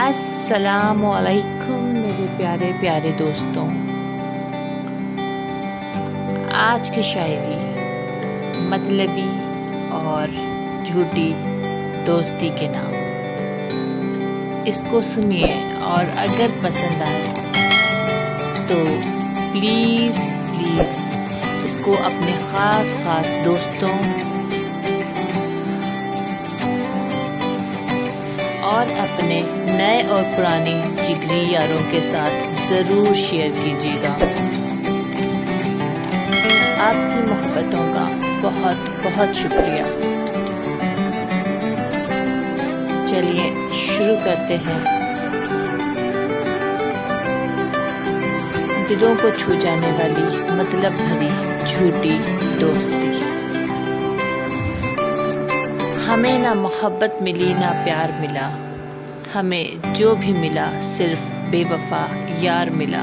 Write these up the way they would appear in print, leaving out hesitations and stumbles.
अस्सलामुअलैकुम मेरे प्यारे प्यारे दोस्तों। आज की शायरी मतलबी और झूठी दोस्ती के नाम। इसको सुनिए और अगर पसंद आए तो प्लीज़ इसको अपने ख़ास दोस्तों और अपने नए और पुराने जिगरी यारों के साथ ज़रूर शेयर कीजिएगा। आपकी मोहब्बतों का बहुत बहुत शुक्रिया। चलिए शुरू करते हैं। दिलों को छू जाने वाली मतलब भरी झूठी दोस्ती। हमें ना मोहब्बत मिली ना प्यार मिला, हमें जो भी मिला सिर्फ बेवफा यार मिला।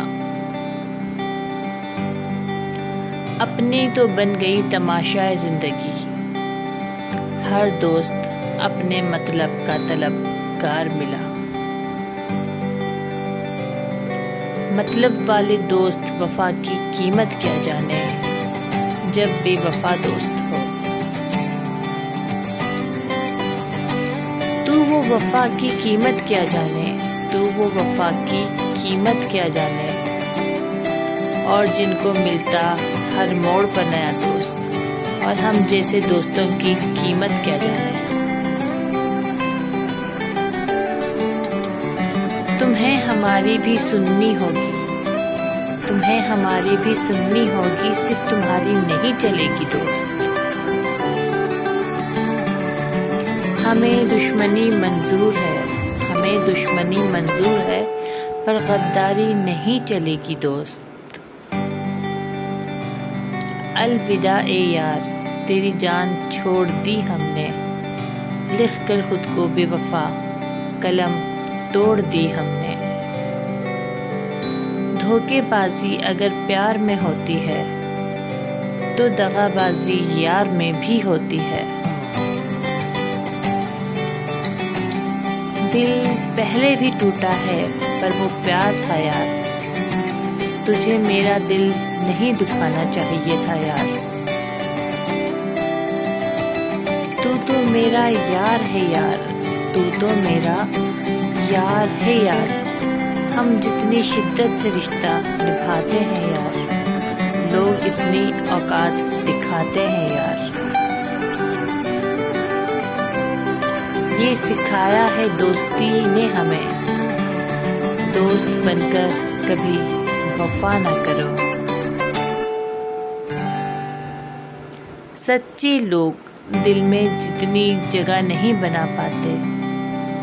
अपनी तो बन गई तमाशाए जिंदगी, हर दोस्त अपने मतलब का तलबगार मिला। मतलब वाले दोस्त वफा की कीमत क्या जाने, जब बेवफा दोस्त हो। तू वो वफा की कीमत क्या जाने, तू वो वफा की कीमत क्या जाने। और जिनको मिलता हर मोड़ पर नया दोस्त, और हम जैसे दोस्तों की कीमत क्या जाने। तुम्हें हमारी भी सुननी होगी, तुम्हें हमारी भी सुननी होगी, सिर्फ तुम्हारी नहीं चलेगी दोस्त। हमें दुश्मनी मंजूर है, हमें दुश्मनी मंजूर है, पर गद्दारी नहीं चलेगी दोस्त। अलविदा ए यार, तेरी जान छोड़ दी हमने, लिख कर खुद को बेवफा कलम तोड़ दी हमने। धोखेबाजी अगर प्यार में होती है, तो दगाबाजी यार में भी होती है। दिल पहले भी टूटा है, पर वो प्यार था यार, तुझे मेरा दिल नहीं दुखाना चाहिए था यार। तू तो मेरा यार है यार, तू तो मेरा यार है यार। हम जितनी शिद्दत से रिश्ता निभाते हैं यार, लोग इतनी औकात दिखाते हैं यार। ये सिखाया है दोस्ती ने हमें, दोस्त बनकर कभी वफा ना करो। सच्चे लोग दिल में जितनी जगह नहीं बना पाते,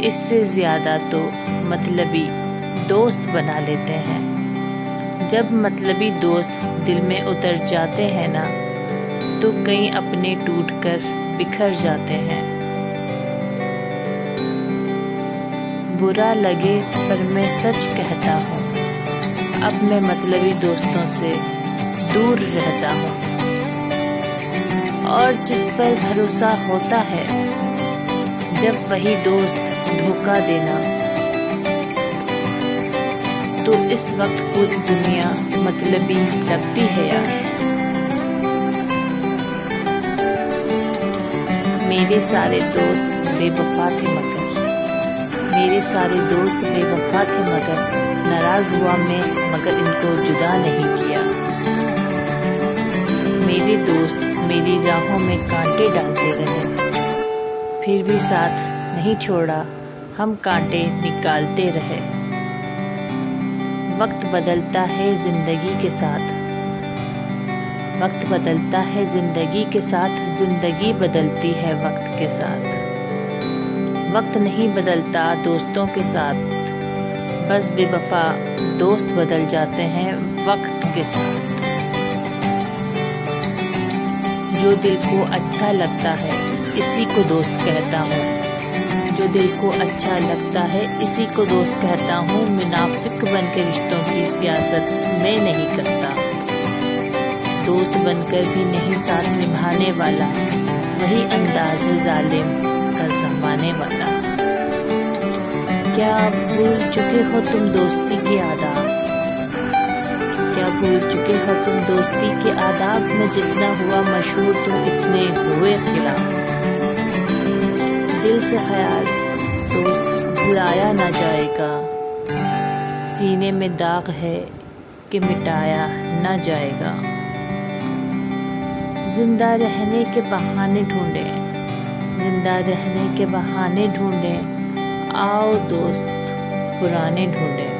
इससे ज़्यादा तो मतलबी दोस्त बना लेते हैं। जब मतलबी दोस्त दिल में उतर जाते हैं ना, तो कहीं अपने टूटकर बिखर जाते हैं। बुरा लगे पर मैं सच कहता हूँ, अब मैं मतलबी दोस्तों से दूर रहता हूँ। और जिस पर भरोसा होता है, जब वही दोस्त धोखा देना, तो इस वक्त पूरी दुनिया मतलबी लगती है यार। मेरे सारे दोस्त बेवफा थे मगर, मेरे सारे दोस्त बेवफा थे मगर, नाराज हुआ मैं मगर इनको जुदा नहीं किया। मेरे दोस्त मेरी राहों में कांटे डालते रहे, फिर भी साथ नहीं छोड़ा, हम कांटे निकालते रहे। वक्त बदलता है जिंदगी के साथ, वक्त बदलता है जिंदगी के साथ, जिंदगी बदलती है वक्त के साथ। वक्त नहीं बदलता दोस्तों के साथ, बस बेवफा दोस्त बदल जाते हैं वक्त के साथ। जो दिल को अच्छा लगता है इसी को दोस्त कहता हूँ, जो दिल को अच्छा लगता है इसी को दोस्त कहता हूँ। मुनाफिक बन के रिश्तों की सियासत मैं नहीं करता, दोस्त बनकर भी नहीं साथ निभाने वाला, वही अंदाज़ है जालिम का ज़माने वाला। क्या भूल चुके हो तुम दोस्ती के आदाब? क्या भूल चुके हो तुम दोस्ती के आदाब में? जितना हुआ मशहूर तुम इतने हुए खिलाफ। दिल से ख्याल दोस्त भुलाया ना जाएगा, सीने में दाग है कि मिटाया ना जाएगा। जिंदा रहने के बहाने ढूंढें, जिंदा रहने के बहाने ढूंढें, आओ दोस्त पुराने ढूंढें।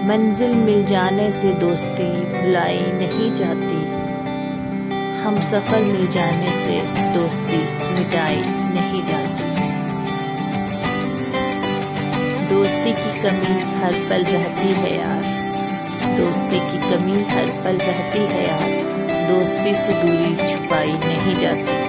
मंजिल मिल जाने से दोस्ती भुलाई नहीं जाती, हम सफर मिल जाने से दोस्ती मिटाई नहीं जाती। दोस्ती की कमी हर पल रहती है यार, दोस्ती की कमी हर पल रहती है यार, दोस्ती से दूरी छुपाई नहीं जाती।